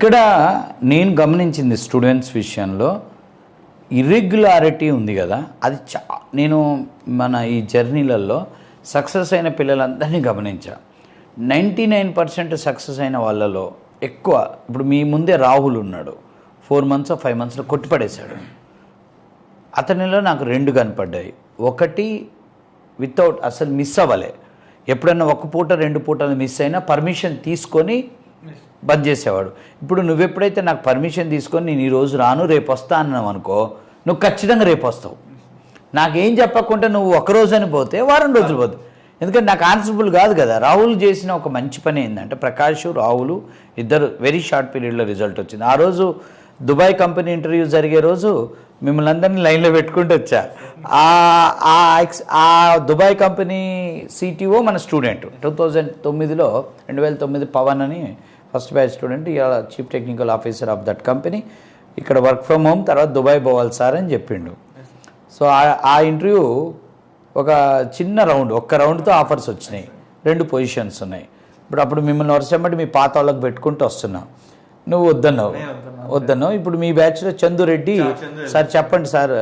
ఇక్కడ నేను గమనించింది స్టూడెంట్స్ విషయంలో ఇర్రెగ్యులారిటీ ఉంది కదా, అది నేను మన ఈ జర్నీలలో సక్సెస్ అయిన పిల్లలందరినీ గమనించా. 99% సక్సెస్ అయిన వాళ్ళలో ఎక్కువ, ఇప్పుడు మీ ముందే రాహుల్ ఉన్నాడు, 4 months 5 monthsలో కొట్టిపడేశాడు. అతనిలో నాకు 2 కనపడ్డాయి. ఒకటి వితౌట్ అసలు మిస్ అవ్వలే, ఎప్పుడన్నా 1 పూట 2 పూటలు మిస్ అయినా పర్మిషన్ తీసుకొని బంద్ చేసేవాడు. ఇప్పుడు నువ్వెప్పుడైతే నాకు పర్మిషన్ తీసుకొని నేను ఈరోజు రాను రేపు వస్తా అన్నావు అనుకో, నువ్వు ఖచ్చితంగా రేపు వస్తావు. నాకేం చెప్పకుండా నువ్వు 1 రోజు అని పోతే 2 వారం రోజులు పోతుంది. ఎందుకంటే నాకు ఆన్సరబుల్ కాదు కదా. రాహుల్ చేసిన ఒక మంచి పని ఏంటంటే, ప్రకాష్ రాహుల్ ఇద్దరు వెరీ షార్ట్ పీరియడ్లో రిజల్ట్ వచ్చింది. ఆ రోజు దుబాయ్ కంపెనీ ఇంటర్వ్యూ జరిగే రోజు మిమ్మల్ని అందరినీ లైన్లో పెట్టుకుంటూ వచ్చా. ఆ దుబాయ్ కంపెనీ సిటిఓ మన స్టూడెంట్ 2009 పవన్ అని ఫస్ట్ బ్యాచ్ స్టూడెంట్, ఇవాళ chief technical officer of that company. ఇక్కడ వర్క్ ఫ్రమ్ హోమ్, తర్వాత దుబాయ్ పోవాలి సార్ అని చెప్పిండు. సో ఆ ఇంటర్వ్యూ ఒక చిన్న రౌండ్, 1 రౌండ్తో ఆఫర్స్ వచ్చినాయి, 2 పొజిషన్స్ ఉన్నాయి. అప్పుడు మిమ్మల్ని వర్షం మీ పాత వాళ్ళకి పెట్టుకుంటూ వస్తున్నా, నువ్వు వద్దన్నావు. ఇప్పుడు మీ బ్యాచ్లో చందు రెడ్డి సార్ చెప్పండి సార్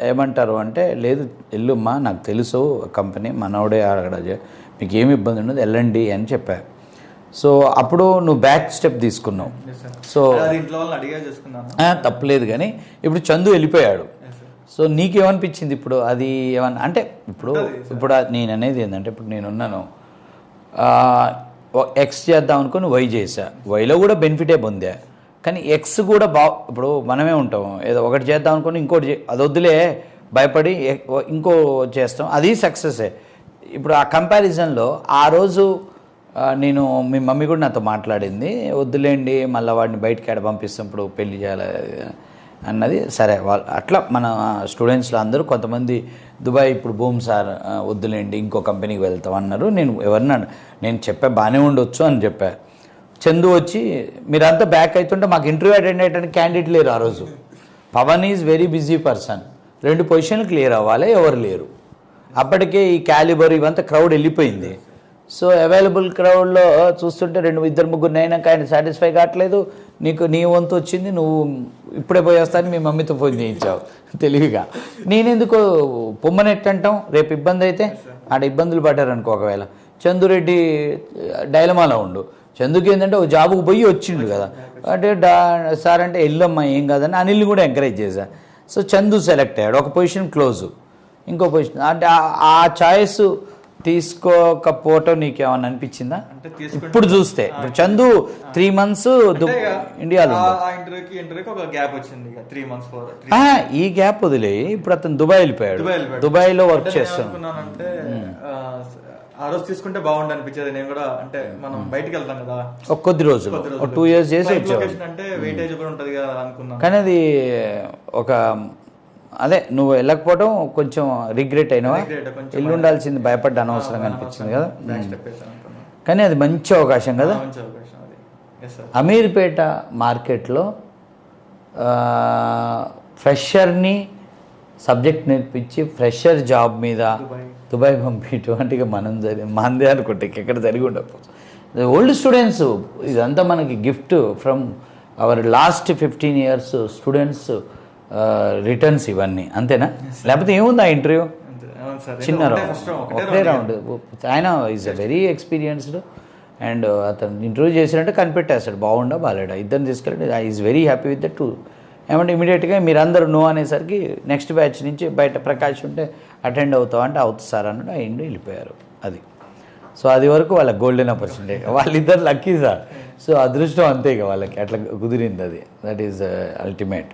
ఏమంటారు అంటే, లేదు ఎల్లుమ్మా నాకు తెలుసు కంపెనీ మనోడే, అక్కడ మీకు ఏమి ఇబ్బంది ఉండదు వెళ్ళండి అని చెప్పారు. సో అప్పుడు నువ్వు బ్యాక్ స్టెప్ తీసుకున్నావు. సో తప్పలేదు, కానీ ఇప్పుడు చందు వెళ్ళిపోయాడు. సో నీకేమనిపించింది ఇప్పుడు? అది ఏమన్నా అంటే ఇప్పుడు నేను అనేది ఏంటంటే, ఇప్పుడు నేనున్నాను ఎక్స్ చేద్దాం అనుకుని వై చేశా, వైలో కూడా బెనిఫిటే పొందా, కానీ ఎక్స్ కూడా ఇప్పుడు మనమే ఉంటాం, ఏదో ఒకటి చేద్దాం అనుకుని ఇంకోటి అది వద్దులే భయపడి ఇంకో చేస్తాం, అది సక్సెసే. ఇప్పుడు ఆ కంపారిజన్లో ఆ రోజు నేను మీ మమ్మీ కూడా నాతో మాట్లాడింది, వద్దులేండి మళ్ళీ వాడిని బయటికి ఆడ పంపిస్తాం, ఇప్పుడు పెళ్లి చేయాలి అన్నది. సరే వాళ్ళు అట్లా మన స్టూడెంట్స్లో అందరూ కొంతమంది దుబాయ్ ఇప్పుడు భూమి సార్ వద్దులేండి ఇంకో కంపెనీకి వెళ్తాం అన్నారు. నేను చెప్పా బాగానే ఉండొచ్చు అని చెప్పా. చందు వచ్చి మీరంతా బ్యాక్ అవుతుంటే మాకు ఇంటర్వ్యూ అటెండ్ అయ్యడానికి క్యాండిడేట్ లేరు ఆ రోజు. Pavan is very busy person, 2 పొజిషన్లు క్లియర్ అవ్వాలి, ఎవరు లేరు. అప్పటికే ఈ క్యాలిబర్ ఇవంతా క్రౌడ్ వెళ్ళిపోయింది. సో అవైలబుల్ క్రౌడ్లో చూస్తుంటే 2 3 అయినాక ఆయన సాటిస్ఫై కావట్లేదు. నీ వంతు వచ్చింది, నువ్వు ఇప్పుడే పోయేస్తాను మీ మమ్మీతో ఫోన్ చేయించావు తెలివిగా. నేనెందుకు పొమ్మనెట్టంటాం, రేపు ఇబ్బంది అయితే ఆడ ఇబ్బందులు పడ్డారనుకో. ఒకవేళ చందురెడ్డి డైలమాలో ఉండు, చందుకి ఏంటంటే ఒక జాబుకు పోయి వచ్చిండు కదా, అంటే సార్ అంటే వెళ్ళమ్మా ఏం కాదని అనిల్ని కూడా ఎంకరేజ్ చేశా. సో చందు సెలెక్ట్ అయ్యాడు, ఒక పొజిషన్ క్లోజు, ఇంకో పొజిషన్. అంటే ఆ ఛాయిస్ తీసుకోకపోవటం నీకేమన్నా అనిపించిందా? ఇప్పుడు చూస్తే ఇప్పుడు చందు 3 months ఇండియాలో, ఈ గ్యాప్ వదిలే ఇప్పుడు అతను దుబాయ్ వెళ్ళిపోయాడు, దుబాయ్లో వర్క్ చేస్తాను. ఆ రోజు తీసుకుంటే బాగుండు అనిపించేది. నేను కూడా అంటే మనం బయటికి వెళ్తాం కదా ఒక కొద్ది రోజులు, 2 years చేసి అంటే వెయిటేజ్ కూడా ఉంటుంది కదా అనుకున్నాను. కానీ అది ఒక అదే నువ్వు వెళ్ళకపోవడం కొంచెం రిగ్రెట్ అయినావా? ఇల్లు ఉండాల్సింది భయపడ్డా అనవసరంగా అనిపించింది కదా. కానీ అది మంచి అవకాశం కదా. అమీర్పేట మార్కెట్లో ఫ్రెషర్ని సబ్జెక్ట్ నేర్పించి ఫ్రెషర్ జాబ్ మీద దుబాయ్ పంపించడం అంటే ఇక మనదే అనుకుంటే ఎక్కడ జరిగి ఉండకపోవచ్చు. ఓల్డ్ స్టూడెంట్స్ ఇదంతా మనకి gift from our last 15 years students returns ఇవన్నీ, అంతేనా? లేకపోతే ఏముంది ఆ ఇంటర్వ్యూ? చిన్న రౌండ్, ఒకే రౌండ్. ఆయన is a very experienced and అతను ఇంటర్వ్యూ చేసినట్టే కనిపెట్టేస్తాడు, బాగుండా బాలేడా ఇద్దరిని తీసుకెళ్ళి. I is very happy with that two. ఏమంటే ఇమీడియట్గా మీరందరూ నో అనేసరికి నెక్స్ట్ బ్యాచ్ నుంచి బయట ప్రకాష్ ఉంటే అటెండ్ అవుతావు అంటే అవుతుంది సార్ అన్నాడు, అయ్యిండు వెళ్ళిపోయారు. అది సో అది వరకు వాళ్ళ గోల్డెన్ ఆపర్చునిటీ, వాళ్ళిద్దరు లక్కీ సార్. సో అదృష్టం అంతే ఇక వాళ్ళకి అట్లా కుదిరింది, అది దట్ ఈజ్ అల్టిమేట్.